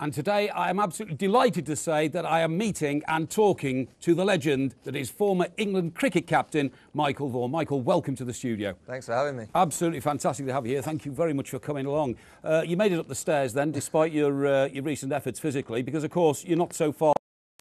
And today I am absolutely delighted to say that I am meeting and talking to the legend that is former England cricket captain, Michael Vaughan. Michael, welcome to the studio. Thanks for having me. Absolutely fantastic to have you here. Thank you very much for coming along. You made it up the stairs then, despite your recent efforts physically, because of course you're not so far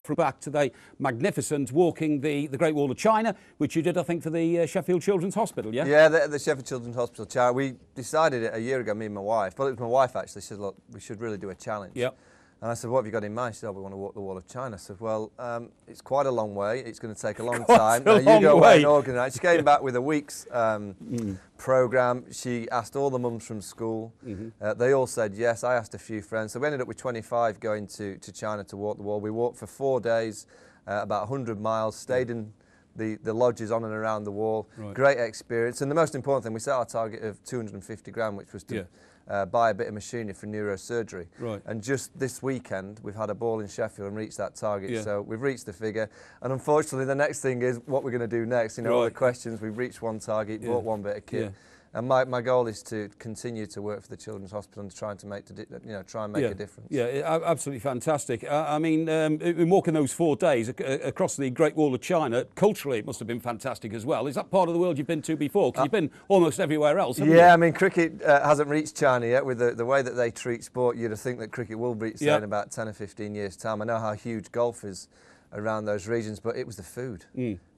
from back to the magnificent walking the Great Wall of China, which you did, I think, for the Sheffield Children's Hospital, yeah? Yeah, the Sheffield Children's Hospital charity. We decided it a year ago, me and my wife. Well, it was my wife actually. She said, look, we should really do a challenge. Yep. And I said, what have you got in mind? She said, oh, we want to walk the Wall of China. I said, well, it's quite a long way. It's going to take a long time. Now, you go away and organise. She came back with a week's programme. She asked all the mums from school. They all said yes. I asked a few friends. So we ended up with 25 going to China to walk the wall. We walked for 4 days, about 100 miles, stayed in the lodges on and around the wall. Right. Great experience. And the most important thing, we set our target of 250 grand, which was to buy a bit of machinery for neurosurgery. Right. And just this weekend, we've had a ball in Sheffield and reached that target. Yeah. So we've reached the figure. And unfortunately, the next thing is what we're going to do next. You know, all the questions, we've reached one target, bought one bit of kit. Yeah. And my goal is to continue to work for the Children's Hospital and try and make a difference. Yeah, absolutely fantastic. I mean, in walking those 4 days across the Great Wall of China, culturally it must have been fantastic as well. Is that part of the world you've been to before? Because you've been almost everywhere else, haven't you? I mean, cricket hasn't reached China yet. With the way that they treat sport, you'd think that cricket will reach there in about 10 or 15 years' time. I know how huge golf is around those regions, but it was the food.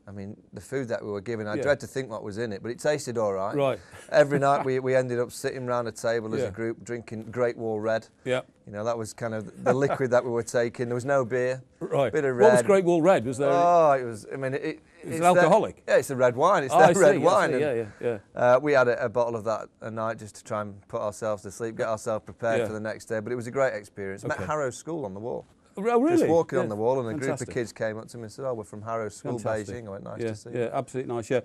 I mean, the food that we were given, I dread to think what was in it, but it tasted all right. Right. Every night we ended up sitting around a table as a group, drinking Great Wall Red. Yeah. You know, that was kind of the liquid that we were taking. There was no beer. Right. Bit of red. What was Great Wall Red? Was there? Oh, it was, I mean, it's alcoholic? Yeah, it's a red wine. It's red wine. We had a bottle of that a night just to try and put ourselves to sleep, get ourselves prepared for the next day. But it was a great experience. Met Harrow School on the wall. Oh, really? Just walking on the wall, and a group of kids came up to me and said, oh, we're from Harrow School, Beijing. I went, nice to see you. Yeah, absolutely nice, yeah.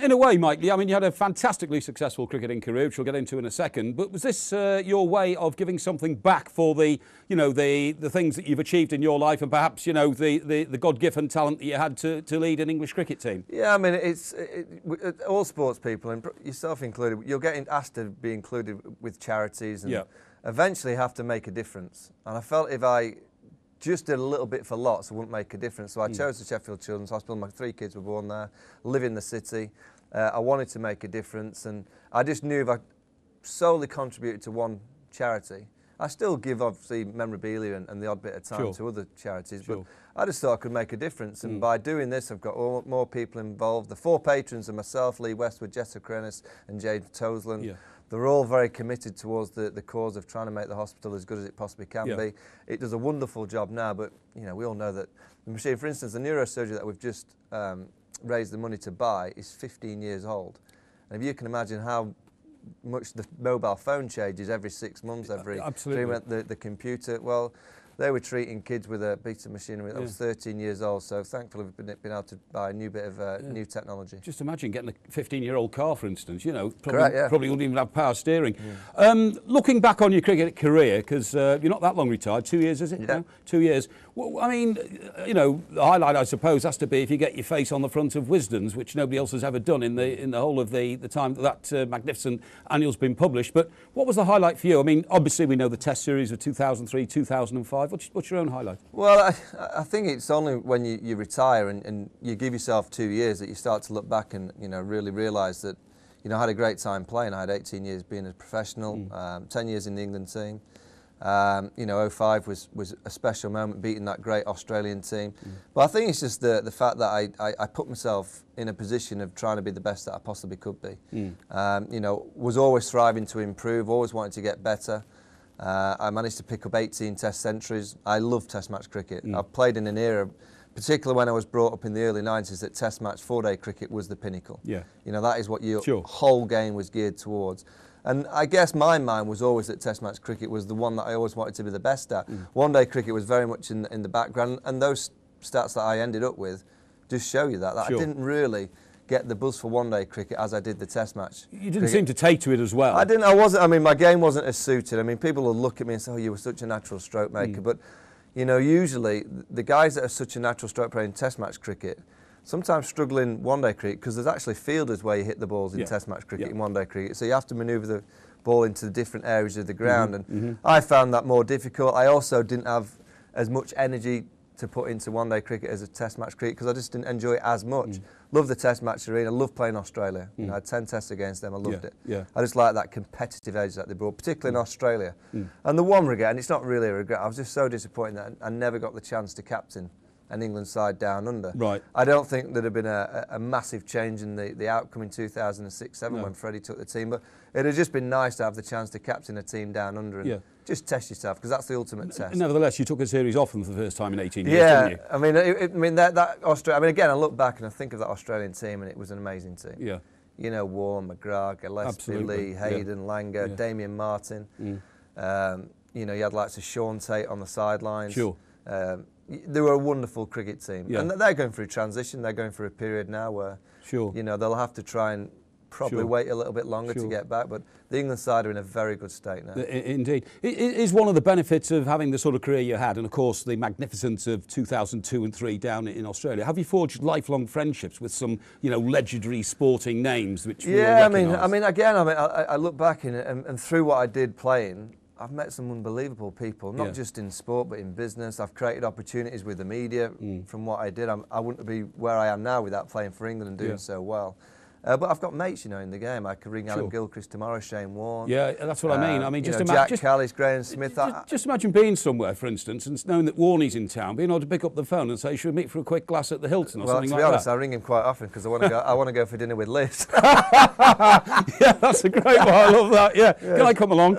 In a way, Mike, I mean, you had a fantastically successful cricketing career, which we'll get into in a second, but was this your way of giving something back for the things that you've achieved in your life and perhaps, the God-given talent that you had to lead an English cricket team? Yeah, I mean, all sports people, and yourself included, you're getting asked to be included with charities and eventually have to make a difference. And I felt if I just did a little bit for lots, it wouldn't make a difference. So I chose the Sheffield Children's Hospital. My 3 kids were born there, live in the city. I wanted to make a difference, and I just knew if I solely contributed to one charity, I still give obviously memorabilia and the odd bit of time to other charities, but I just thought I could make a difference. And by doing this, I've got more people involved. The 4 patrons are myself, Lee Westwood, Jessica Krenis and Jade Toseland. Yeah. They're all very committed towards the cause of trying to make the hospital as good as it possibly can be. It does a wonderful job now, but we all know that the machine, for instance, the neurosurgery that we've just raised the money to buy is 15 years old. And if you can imagine how much the mobile phone changes every 6 months, every 3 months, the computer, well, they were treating kids with a piece of machinery that was 13 years old, so thankfully we've been able to buy a new bit of new technology. Just imagine getting a 15-year-old car, for instance, probably wouldn't even have power steering. Looking back on your cricket career, because you're not that long retired, 2 years, is it? Yeah. 2 years. Well, I mean, the highlight, I suppose, has to be if you get your face on the front of Wisden's, which nobody else has ever done in the whole of the time that magnificent annual's been published. But what was the highlight for you? I mean, obviously we know the Test series of 2003, 2005. What's your own highlight? Well, I think it's only when you retire and you give yourself 2 years that you start to look back and really realise that I had a great time playing. I had 18 years being a professional, 10 years in the England team. 05 was a special moment, beating that great Australian team. But I think it's just the fact that I put myself in a position of trying to be the best that I possibly could be. Was always striving to improve, always wanted to get better. I managed to pick up 18 Test centuries. I love Test match cricket. I've played in an era, particularly when I was brought up in the early 90s, that Test match 4-day cricket was the pinnacle. Yeah. That is what your whole game was geared towards. And I guess my mind was always that Test match cricket was the one that I always wanted to be the best at. One-day cricket was very much in the background, and those stats that I ended up with just show you that I didn't really get the buzz for one-day cricket as I did the Test match. You didn't seem to take to it as well. I wasn't. I mean, my game wasn't as suited. I mean, people will look at me and say, oh, you were such a natural stroke maker. But, usually the guys that are such a natural stroke player in Test match cricket, sometimes struggle in one-day cricket because there's actually fielders where you hit the balls in Test match cricket in one-day cricket. So you have to manoeuvre the ball into the different areas of the ground, and I found that more difficult. I also didn't have as much energy to put into one-day cricket as a Test match cricket because I just didn't enjoy it as much. Love the Test match arena. Love playing Australia. You know, I had 10 tests against them. I loved it. I just like that competitive edge that they brought, particularly in Australia. And the one regret, and it's not really a regret, I was just so disappointed that I never got the chance to captain an England side down under. Right. I don't think there'd have been a massive change in the outcome in 2006-07 when Freddie took the team, but it'd have just been nice to have the chance to captain a team down under and just test yourself, because that's the ultimate test. Nevertheless, you took a series off them for the first time in 18 years, didn't you? I mean, that Australia. I mean, again, I look back and I think of that Australian team, and it was an amazing team. Yeah. You know, Warren, McGrath, Gillespie, Lee, Hayden, Langer, Damien Martin. You know, you had likes of Sean Tate on the sidelines. Sure. They were a wonderful cricket team, and they're going through transition. They're going through a period now where, you know, they'll have to try and probably wait a little bit longer to get back, but the England side are in a very good state now. Indeed. It is one of the benefits of having the sort of career you had, and of course the magnificence of 2002 and 3 down in Australia. Have you forged lifelong friendships with some, you know, legendary sporting names which we I mean, again, I look back and through what I did playing, I've met some unbelievable people, not just in sport, but in business. I've created opportunities with the media from what I did. I wouldn't be where I am now without playing for England and doing so well. But I've got mates, you know, in the game. I could ring Alan Gilchrist tomorrow, Shane Warne. Yeah, that's what I mean. I mean, just imagine Jack Callis, Graham Smith. Just imagine being somewhere, for instance, and knowing that Warney's in town, being able to pick up the phone and say, "Should we meet for a quick glass at the Hilton?" or something like that. Well, to be honest, I ring him quite often because I want to go. I want to go for dinner with Liz. Yeah, that's a great one. I love that. Yeah, can I come along?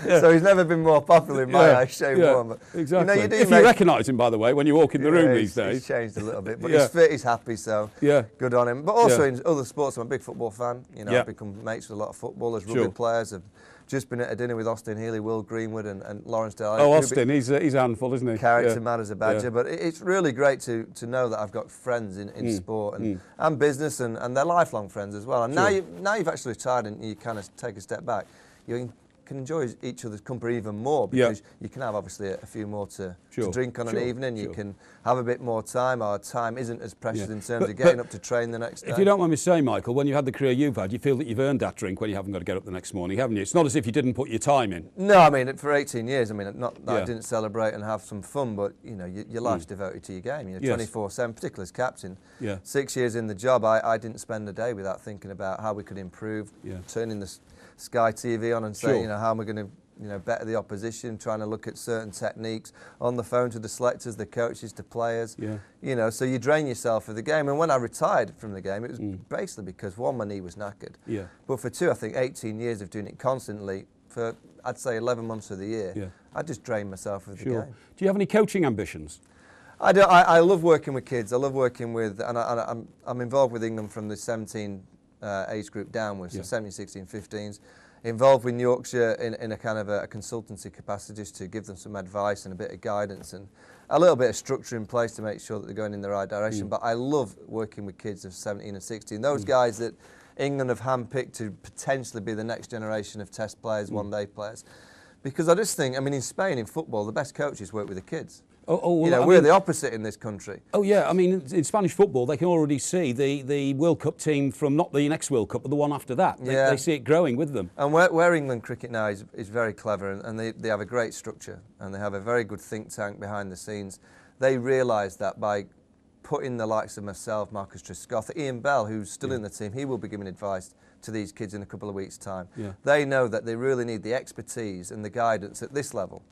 So he's never been more popular in my eyes, Shane Warne. But, exactly. You know, if you recognise him, by the way, when you walk in the room these days. He's changed a little bit, but he's fit, he's happy, so good on him. But also in other sports, I'm a big football fan. You know, I've become mates with a lot of footballers, rugby players. I've just been at a dinner with Austin Healey, Will Greenwood, and Lawrence Dale. Oh, Austin, he's a handful, isn't he? Character man as a badger, but it's really great to know that I've got friends in sport and business, and they're lifelong friends as well. And now you've actually retired and you kind of take a step back, you can enjoy each other's company even more, because you can have obviously a few more to drink on an evening. You can have a bit more time. Our time isn't as precious in terms of getting up to train the next day. If you don't mind me saying, Michael, when you had the career you've had, you feel that you've earned that drink when you haven't got to get up the next morning, haven't you? It's not as if you didn't put your time in. No, I mean, for 18 years, I mean, not that I didn't celebrate and have some fun, but you know, your life's devoted to your game. You know, 24/7, particularly as captain. 6 years in the job, I didn't spend a day without thinking about how we could improve, turning the Sky TV on and saying, you know, how am I going to, you know, better the opposition, trying to look at certain techniques, on the phone to the selectors, the coaches, to players. You know, so you drain yourself of the game. And when I retired from the game, it was basically because, one, my knee was knackered. But for two, I think 18 years of doing it constantly for, I'd say, 11 months of the year, I just drained myself of the game. Do you have any coaching ambitions? I love working with kids. I love working with, and I'm involved with England from the 17 age group downwards, so 17, 16, 15s. Involved with Yorkshire in a kind of a consultancy capacity, just to give them some advice and a bit of guidance and a little bit of structure in place to make sure that they're going in the right direction. But I love working with kids of 17 and 16, those guys that England have handpicked to potentially be the next generation of test players, one-day players. Because I just think, I mean, in Spain, in football, the best coaches work with the kids. You know, we're the opposite in this country. Oh yeah, I mean, in Spanish football, they can already see the World Cup team from not the next World Cup, but the one after that. They see it growing with them. And where England cricket now is very clever, and they have a great structure, and they have a very good think tank behind the scenes. They realise that by putting the likes of myself, Marcus Trescott, Ian Bell, who's still in the team, he will be giving advice to these kids in a couple of weeks' time. They know that they really need the expertise and the guidance at this level.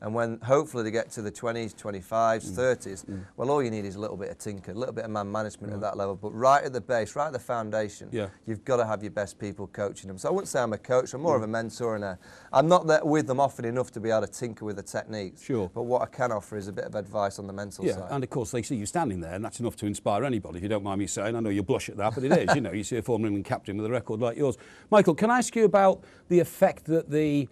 And when hopefully they get to the 20s, 25s, 30s, well, all you need is a little bit of tinker, a little bit of man management at that level. But right at the base, right at the foundation, you've got to have your best people coaching them. So I wouldn't say I'm a coach, I'm more of a mentor, and I'm not there with them often enough to be able to tinker with the techniques. But what I can offer is a bit of advice on the mental side. And of course they see you standing there, and that's enough to inspire anybody, if you don't mind me saying. I know you blush at that, but it is. You know, you see a former England captain with a record like yours. Michael, can I ask you about the effect that the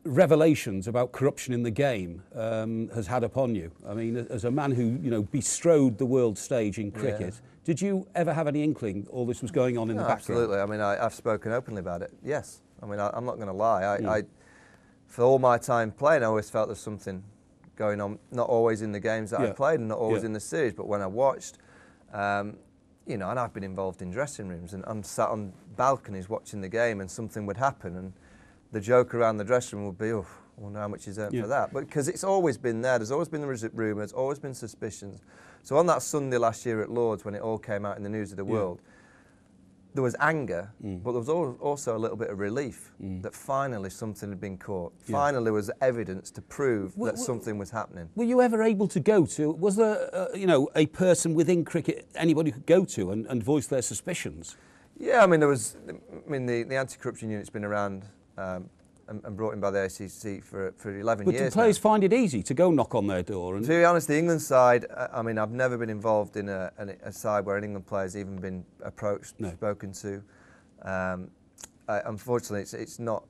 revelations about corruption in the game has had upon you? I mean, as a man who, you know, bestrode the world stage in cricket, did you ever have any inkling all this was going on in the background? Absolutely. I mean, I've spoken openly about it. Yes. I mean, I'm not going to lie. I for all my time playing, I always felt there's something going on. Not always in the games that I played, and not always in the series, but when I watched, You know, and I've been involved in dressing rooms, and I'm sat on balconies watching the game, and something would happen, and the joke around the dressing room would be, oh, I wonder how much he's earned for that. But because it's always been there, there's always been the rumours, always been suspicions. So on that Sunday last year at Lord's, when it all came out in the news of the world, there was anger, but there was also a little bit of relief that finally something had been caught. Finally there was evidence to prove that something was happening. Were you ever able to go to, was there, you know, a person within cricket anybody could go to and voice their suspicions? Yeah, I mean, the anti-corruption unit's been around and brought in by the ACC for 11 years. But do players find it easy to go knock on their door? And to be honest, the England side, I mean, I've never been involved in a side where an England player's even been approached, spoken to. Unfortunately, it's not,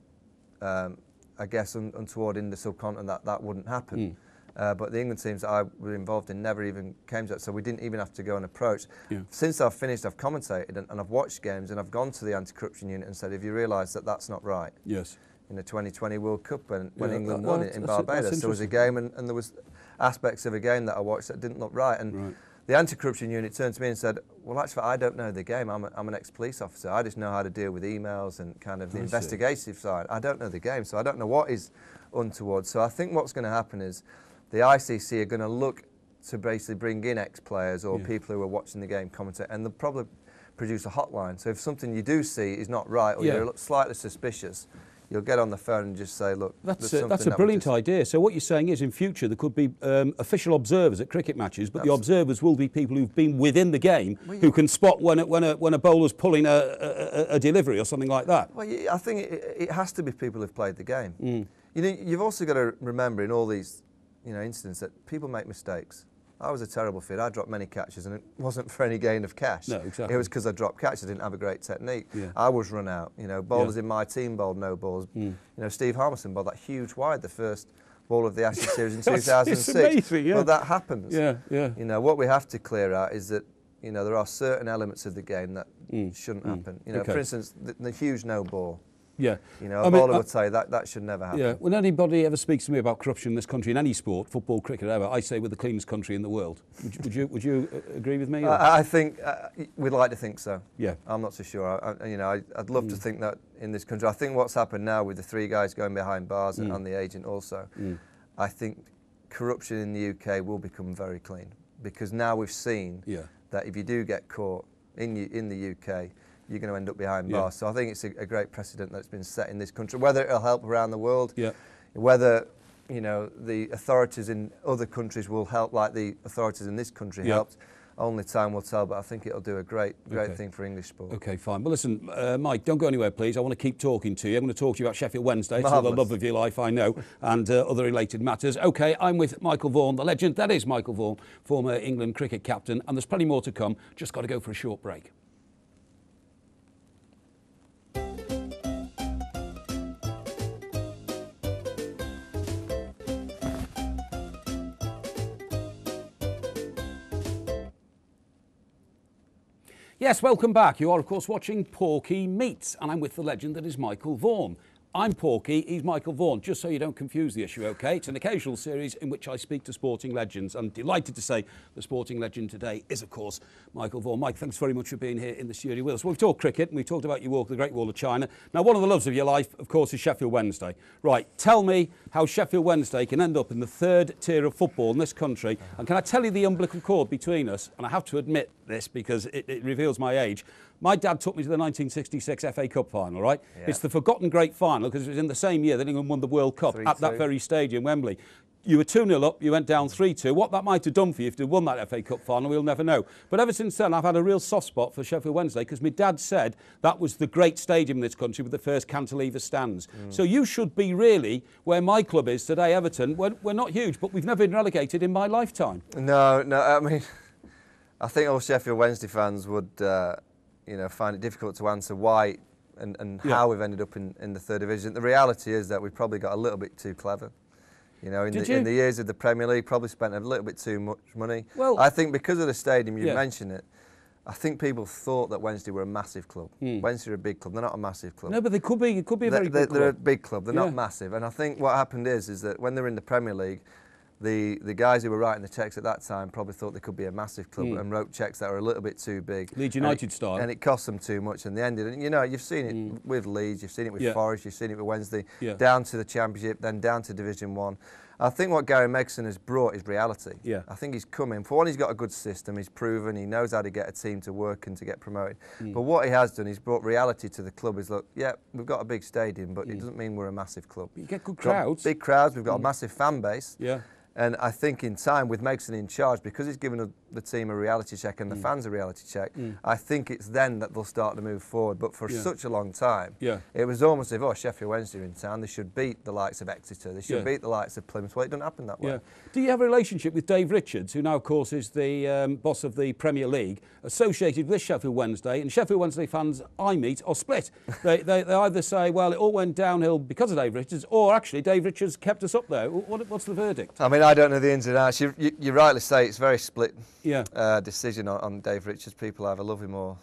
I guess, untoward in the subcontinent that wouldn't happen. But the England teams that I were involved in never even came to that, so we didn't even have to go and approach. Since I've finished, I've commentated and I've watched games, and I've gone to the anti-corruption unit and said, have you realised that that's not right? Yes. In the 2020 World Cup when England won it in Barbados, there was a game and there was aspects of a game that I watched that didn't look right. And the anti-corruption unit turned to me and said, well, actually, I don't know the game. I'm an ex-police officer. I just know how to deal with emails and kind of the investigative side. I don't know the game, so I don't know what is untoward. So I think what's going to happen is the ICC are going to look to basically bring in ex-players or people who are watching the game commentate, and they'll probably produce a hotline. So if something you do see is not right or you're slightly suspicious, you'll get on the phone and just say, look, that's a brilliant idea. So what you're saying is, in future, there could be official observers at cricket matches, but the observers will be people who've been within the game, who can spot when a bowler's pulling a delivery or something like that. Well, I think it has to be people who've played the game. You know, you've also got to remember in all these, you know, incidents that people make mistakes. I was a terrible fielder. I dropped many catches, and it wasn't for any gain of cash. No, exactly. It was because I dropped catches. I didn't have a great technique. I was run out. You know, bowlers in my team bowled no balls. You know, Steve Harmison bowled that huge wide, the first ball of the Ashes series in 2006. It's amazing, Well, that happens. You know, what we have to clear out is that, you know, there are certain elements of the game that shouldn't happen. You know, for instance, the huge no ball. You know, a bowler would say that should never happen. When anybody ever speaks to me about corruption in this country, in any sport, football, cricket, ever, I say we're the cleanest country in the world. Would you agree with me? I think we'd like to think so. Yeah. I'm not so sure. You know, I'd love to think that in this country. I think what's happened now with the 3 guys going behind bars and the agent also, I think corruption in the UK will become very clean, because now we've seen that if you do get caught in the UK, you're going to end up behind bars. So I think it's a great precedent that's been set in this country. Whether it'll help around the world, whether, you know, the authorities in other countries will help like the authorities in this country helped, only time will tell, but I think it'll do a great thing for English sport. Okay, fine. Well, listen, Mike, don't go anywhere, please. I want to keep talking to you. I'm going to talk to you about Sheffield Wednesday, for the love of your life, I know, and other related matters. Okay, I'm with Michael Vaughan, the legend. That is Michael Vaughan, former England cricket captain, and there's plenty more to come. Just got to go for a short break. Yes, welcome back. You are, of course, watching Porky Meets, and I'm with the legend that is Michael Vaughan. I'm Porky, he's Michael Vaughan, just so you don't confuse the issue, OK? It's an occasional series in which I speak to sporting legends. I'm delighted to say the sporting legend today is, of course, Michael Vaughan. Mike, thanks very much for being here in the studio with us. Well, we've talked cricket and we've talked about your walk the Great Wall of China. Now, one of the loves of your life, of course, is Sheffield Wednesday. Right, tell me how Sheffield Wednesday can end up in the 3rd tier of football in this country. And can I tell you the umbilical cord between us? And I have to admit this because it reveals my age. My dad took me to the 1966 FA Cup final, right? It's the forgotten great final because it was in the same year that England won the World Cup at that very stadium, Wembley. You were 2-0 up, you went down 3-2. What that might have done for you if you'd won that FA Cup final, we'll never know. But ever since then, I've had a real soft spot for Sheffield Wednesday because my dad said that was the great stadium in this country with the first cantilever stands. So you should be really where my club is today, Everton. We're not huge, but we've never been relegated in my lifetime. No, I mean, I think all Sheffield Wednesday fans would... you know, find it difficult to answer why and how we've ended up in the 3rd division. The reality is that we probably got a little bit too clever. You know, in the years of the Premier League, probably spent a little bit too much money. Well, I think because of the stadium, you mentioned it, I think people thought that Wednesday were a massive club. Wednesday are a big club. They're not a massive club. No, but they could be a very big club. They're a big club. They're not massive. And I think what happened is that when they're in the Premier League, the guys who were writing the cheques at that time probably thought they could be a massive club and wrote cheques that were a little bit too big. Leeds United style. And it cost them too much, and they ended. And you know, you've seen it with Leeds, you've seen it with Forest, you've seen it with Wednesday, down to the Championship, then down to Division 1. I think what Gary Megson has brought is reality. Yeah. I think he's come in. For one, he's got a good system. He's proven he knows how to get a team to work and to get promoted. But what he has done, he's brought reality to the club. Is look, yeah, we've got a big stadium, but it doesn't mean we're a massive club. You get good crowds. Big crowds. We've got a massive fan base. Yeah. And I think in time, with Megson in charge, because he's given the team a reality check and the fans a reality check, I think it's then that they'll start to move forward. But for such a long time, it was almost as if, Sheffield Wednesday are in town, they should beat the likes of Exeter, they should beat the likes of Plymouth. Well, it doesn't happen that way. Do you have a relationship with Dave Richards, who now, of course, is the boss of the Premier League, associated with Sheffield Wednesday? And Sheffield Wednesday fans I meet are split. They either say, well, it all went downhill because of Dave Richards, or actually Dave Richards kept us up there. What's the verdict? I mean, I don't know the ins and outs. You rightly say it's very split decision on Dave Richards. People either love him or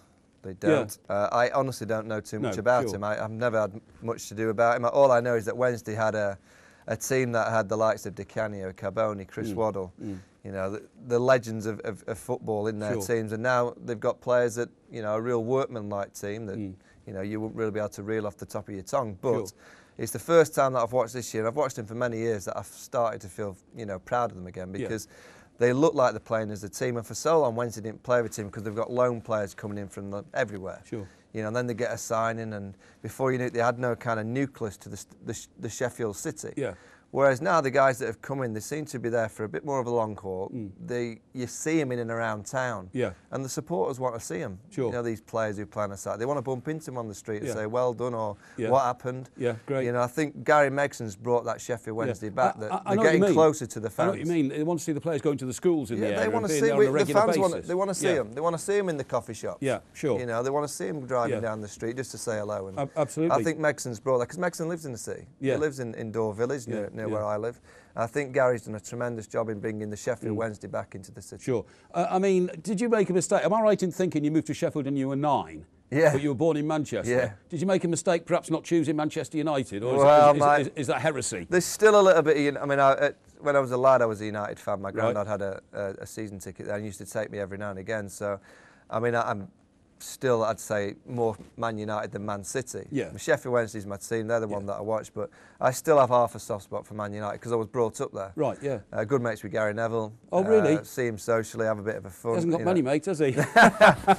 they don't. I honestly don't know too much about him. I've never had much to do about him. All I know is that Wednesday had a team that had the likes of Di Canio, Carboni, Chris Waddle, you know, the legends of football in their teams, and now they've got players that, you know, a real workman-like team that you know, you wouldn't really be able to reel off the top of your tongue. But it's the first time that I've watched this year, and I've watched them for many years, that I've started to feel, you know, proud of them again, because they look like they're playing as a team. And for so long, Wednesday didn't play with a team because they've got loan players coming in from everywhere. You know, and then they get a signing, and before you knew it, they had no kind of nucleus to the Sheffield City. Whereas now the guys that have come in, they seem to be there for a bit more of a long haul. You see them in and around town, and the supporters want to see them. You know, these players who play on the side, they want to bump into them on the street and say, well done, or what happened. Great. You know, I think Gary Megson's brought that Sheffield Wednesday back, that they're getting closer to the fans. I know what you mean. They want to see the players going to the schools in the area. They want to see the fans. They want to see them. They want to see them in the coffee shops. You know, they want to see them driving down the street just to say hello. And absolutely. I think Megson's brought that, because Megson lives in the city. He lives in Door Village, near where I live. I think Gary's done a tremendous job in bringing the Sheffield Wednesday back into the city. I mean, did you make a mistake? Am I right in thinking you moved to Sheffield when you were 9? But you were born in Manchester. Did you make a mistake perhaps not choosing Manchester United? Or is that heresy? There's still a little bit of, I mean, when I was a lad, I was a United fan. My granddad had a season ticket there and used to take me every now and again. So, I mean, I'm still, I'd say, more Man United than Man City. Sheffield Wednesday's my team, they're the one that I watch, but I still have half a soft spot for Man United because I was brought up there. Good mates with Gary Neville. Oh, really? See him socially, have a bit of a fun. He hasn't got many mates, has he?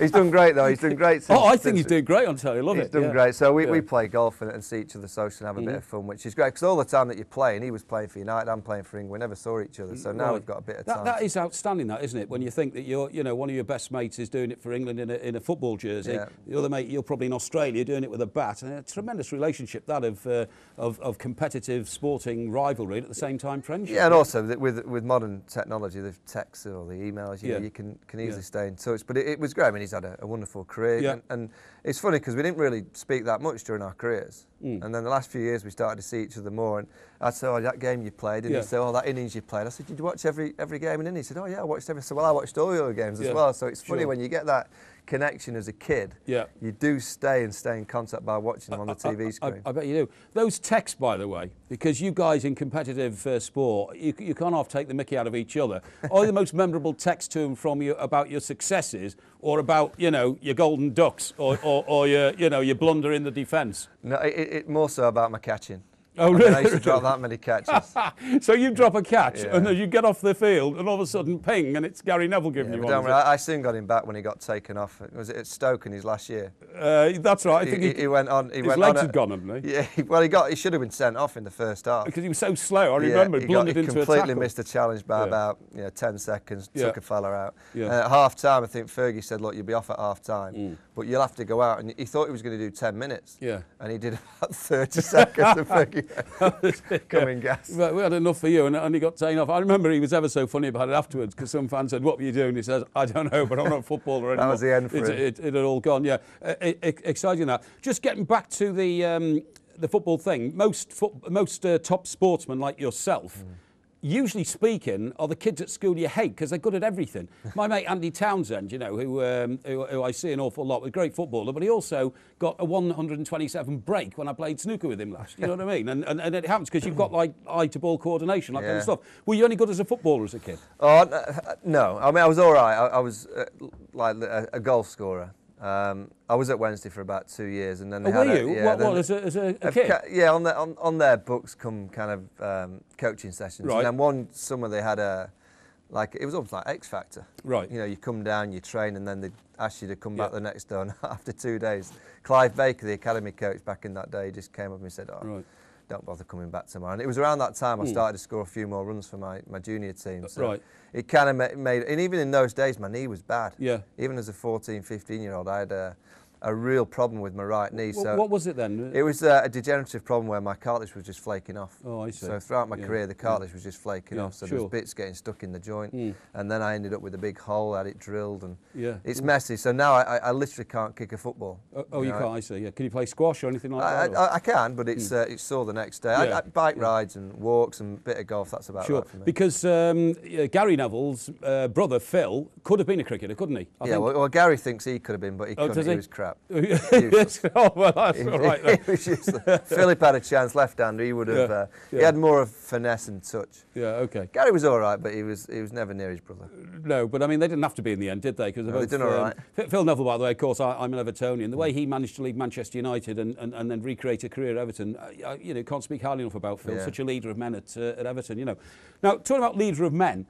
He's done great, though. He's done great. I think he's doing great on telly. I love it. He's done great. So we play golf and see each other socially and have a bit of fun, which is great, because all the time that you're playing, he was playing for United, I'm playing for England, we never saw each other, so now we've got a bit of time. That is outstanding, that, isn't it? When you think that one of your best mates is doing it for England in a football jersey, the other mate, you're probably in Australia doing it with a bat, and a tremendous relationship that of competitive sporting rivalry and at the same time friendship. And also with modern technology, the texts or the emails, you can easily stay in touch. But it was great. I mean, he's had a wonderful career, and it's funny because we didn't really speak that much during our careers, and then the last few years we started to see each other more. And I'd say, oh, that game you played, and he'd say, oh, that innings you played. I said, did you watch every game in innings? He said, oh yeah, I watched every. So well, I watched all your games as well. So it's funny when you get that connection as a kid, you do stay in contact by watching them on the TV screen. I bet you do. Those texts, by the way, because you guys in competitive sport, you can't half take the mickey out of each other. Are the most memorable texts to and from you about your successes, or about your golden ducks, or your blunder in the defence? No, it more so about my catching. Oh, really? I used to drop that many catches. So you drop a catch, and then you get off the field, and all of a sudden, ping, and it's Gary Neville giving you one. Don't worry, I soon got him back when he got taken off. Was it at Stoke in his last year? That's right. I think he went on. His legs had gone, hadn't he? Yeah. Well, he should have been sent off in the first half because he was so slow. I remember blundered into a tackle. He completely missed the challenge by about 10 seconds. Took a fella out. At half time, I think Fergie said, "Look, you'll be off at half time, but you'll have to go out." And he thought he was going to do 10 minutes. And he did about 30 seconds. And Fergie coming gas. But we had enough for you, and he got taken off. I remember he was ever so funny about it afterwards, because some fan said, "What were you doing?" He says, "I don't know, but I'm not a footballer anymore." That was the end for him. It had all gone. Exciting that. Just getting back to the football thing. Most top sportsmen like yourself usually speaking, are the kids at school you hate because they're good at everything. My mate Andy Townsend, you know, who I see an awful lot, was a great footballer, but he also got a 127 break when I played snooker with him last. You know what I mean? And it happens because you've got like eye to ball coordination, that kind of stuff. Were you any good as a footballer as a kid? Oh no, I mean I was all right. I was like a goal scorer. I was at Wednesday for about 2 years, and then they had were you? What as a kid? Yeah, on their books come kind of coaching sessions, Right. and then one summer they had it was almost like X Factor. Right. You know, you come down, you train, and then they ask you to come back the next day. And after 2 days, Clive Baker, the academy coach back in that day, just came up and said, "Oh, don't bother coming back tomorrow." And it was around that time I started to score a few more runs for my junior team. So it kind of made, and even in those days, my knee was bad. Yeah. Even as a 14, 15-year-old, I had a real problem with my right knee. So what was it then? It was a degenerative problem where my cartilage was just flaking off. Oh, I see. So throughout my career, the cartilage was just flaking off. So there was bits getting stuck in the joint, and then I ended up with a big hole. I had it drilled, and it's messy. So now I literally can't kick a football. Oh, you can't. I see. Yeah. Can you play squash or anything like that? I can, but it's sore the next day. I bike rides and walks and a bit of golf. That's about right for me. Because Gary Neville's brother Phil could have been a cricketer, couldn't he? Well, Gary thinks he could have been, but he couldn't. He was crap. Oh, well, that's all right then. Philip had a chance left-hander. He would have. He had more of finesse and touch. Yeah, okay. Gary was all right, but he was never near his brother. No, but I mean they didn't have to be in the end, did they? Because they done all right. Phil Neville, by the way, of course, I'm an Evertonian. The way he managed to leave Manchester United and then recreate a career at Everton, you know, can't speak highly enough about Phil. Such a leader of men at Everton, you know. Now, talking about leader of men.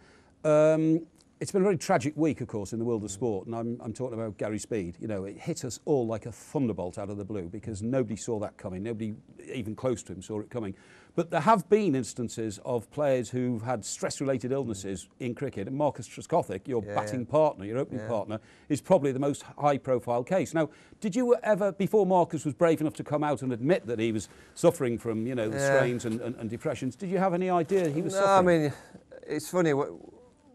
It's been a very tragic week, of course, in the world of sport, and I'm talking about Gary Speed. You know, it hit us all like a thunderbolt out of the blue because nobody saw that coming. Nobody even close to him saw it coming. But there have been instances of players who've had stress-related illnesses in cricket, and Marcus Trescothick, your batting partner, your opening partner, is probably the most high-profile case. Now, did you ever, before Marcus was brave enough to come out and admit that he was suffering from, you know, the strains and depressions, did you have any idea he was suffering? No, I mean, it's funny.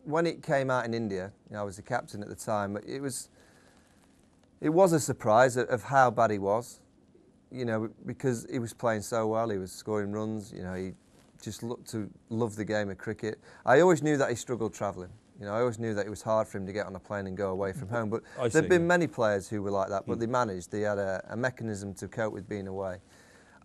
When it came out in India, you know, I was the captain at the time. It was a surprise of how bad he was, you know, because he was playing so well. He was scoring runs. You know, he just looked to love the game of cricket. I always knew that he struggled travelling. You know, I always knew that it was hard for him to get on a plane and go away from home. But there've been many players who were like that, but they managed. They had a mechanism to cope with being away.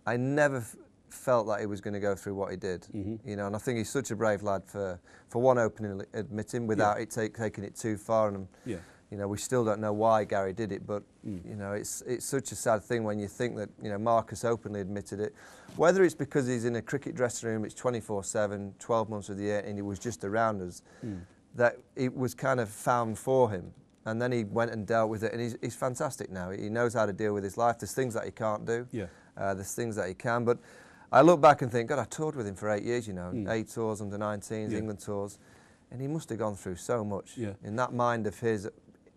I never felt that he was going to go through what he did, you know, and I think he's such a brave lad for one opening admitting without it taking it too far, and you know, we still don't know why Gary did it, but you know, it's such a sad thing when you think that, you know, Marcus openly admitted it, whether it's because he's in a cricket dressing room, it's 24/7, 12 months of the year, and he was just around us, that it was kind of found for him. And then he went and dealt with it, and he's fantastic now. He knows how to deal with his life. There's things that he can't do. There's things that he can, but I look back and think, God, I toured with him for 8 years, you know, A tours, under 19s, England tours, and he must have gone through so much in that mind of his,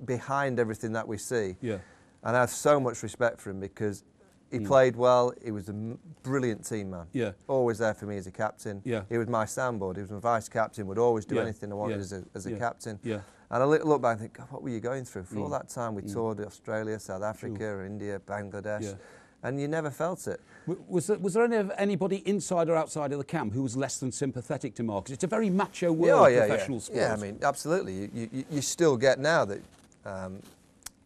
behind everything that we see. And I have so much respect for him because he played well. He was a brilliant team man. Always there for me as a captain. He was my soundboard. He was my vice captain. Would always do anything I wanted as a captain. And I look back and think, God, what were you going through? For all that time, we toured Australia, South Africa, India, Bangladesh. And you never felt it. Was there anybody inside or outside of the camp who was less than sympathetic to Marcus? It's a very macho world, professional sport. Yeah, I mean, absolutely. You still get now that,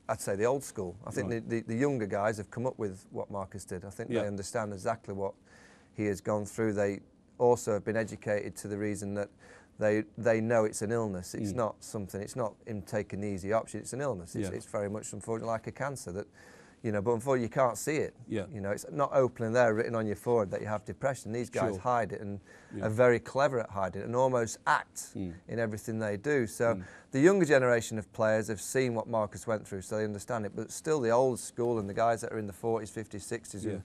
I'd say the old school. I think the younger guys have come up with what Marcus did. I think they understand exactly what he has gone through. They also have been educated to the reason that they know it's an illness. It's not something, it's not him taking the easy option, it's an illness. It's very much, unfortunately, like a cancer that, you know, but unfortunately you can't see it. You know, it's not openly there, written on your forehead that you have depression. These guys hide it and are very clever at hiding it and almost act in everything they do. So the younger generation of players have seen what Marcus went through, so they understand it. But still the old school and the guys that are in the 40s, 50s, 60s, who,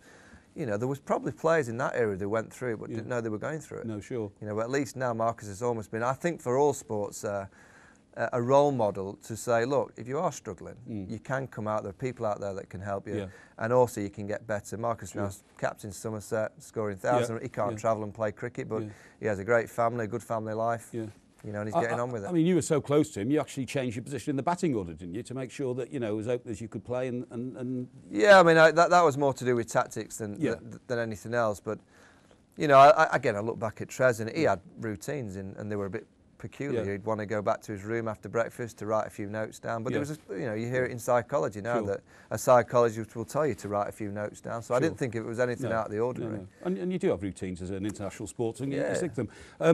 you know, there was probably players in that era that went through it but didn't know they were going through it. No, sure. You know, but at least now Marcus has almost been, I think for all sports, a role model to say, look, if you are struggling, you can come out. There are people out there that can help you, and also you can get better. Marcus now captain Somerset, scoring thousands. He can't travel and play cricket, but he has a great family, a good family life. You know, and he's getting on with it. I mean, you were so close to him. You actually changed your position in the batting order, didn't you, to make sure that, you know, as open as you could play and Yeah, I mean, that was more to do with tactics than anything else. But you know, again, I look back at Trez, and he had routines, and they were a bit peculiar. He'd want to go back to his room after breakfast to write a few notes down. But there was, you know, you hear it in psychology now that a psychologist will tell you to write a few notes down. So I didn't think it was anything out of the ordinary. And you do have routines as an international sportsman, and you stick them.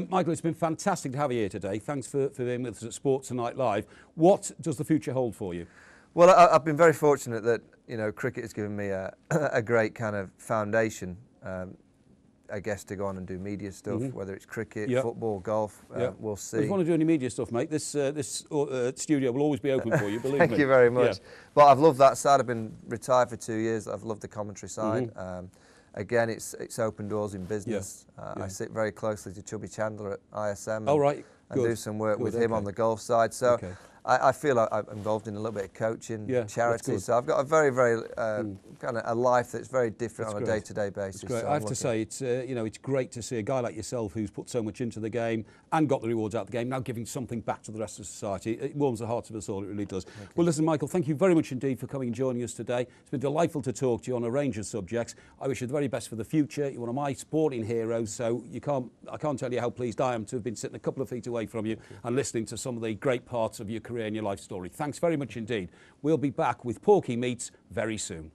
Michael, it's been fantastic to have you here today. Thanks for being with us at Sports Tonight Live. What does the future hold for you? Well, I've been very fortunate that, you know, cricket has given me a great kind of foundation. I guess to go on and do media stuff, whether it's cricket, football, golf, we'll see. If you want to do any media stuff, mate, this studio will always be open for you, believe me. Thank you very much. But I've loved that side. I've been retired for 2 years. I've loved the commentary side. Again, it's open doors in business. I sit very closely to Chubby Chandler at ISM and do some work with him on the golf side. So I feel I'm involved in a little bit of coaching, charity. So I've got a very, very kind of a life that's very different on a day-to-day basis. Great. So I have to say, it's you know, it's great to see a guy like yourself who's put so much into the game and got the rewards out of the game, now giving something back to the rest of society. It warms the hearts of us all, it really does. Well, listen, Michael, thank you very much indeed for coming and joining us today. It's been delightful to talk to you on a range of subjects. I wish you the very best for the future. You're one of my sporting heroes, so I can't tell you how pleased I am to have been sitting a couple of feet away from you and listening to some of the great parts of your career and your life story. Thanks very much indeed. We'll be back with Porky Meets very soon.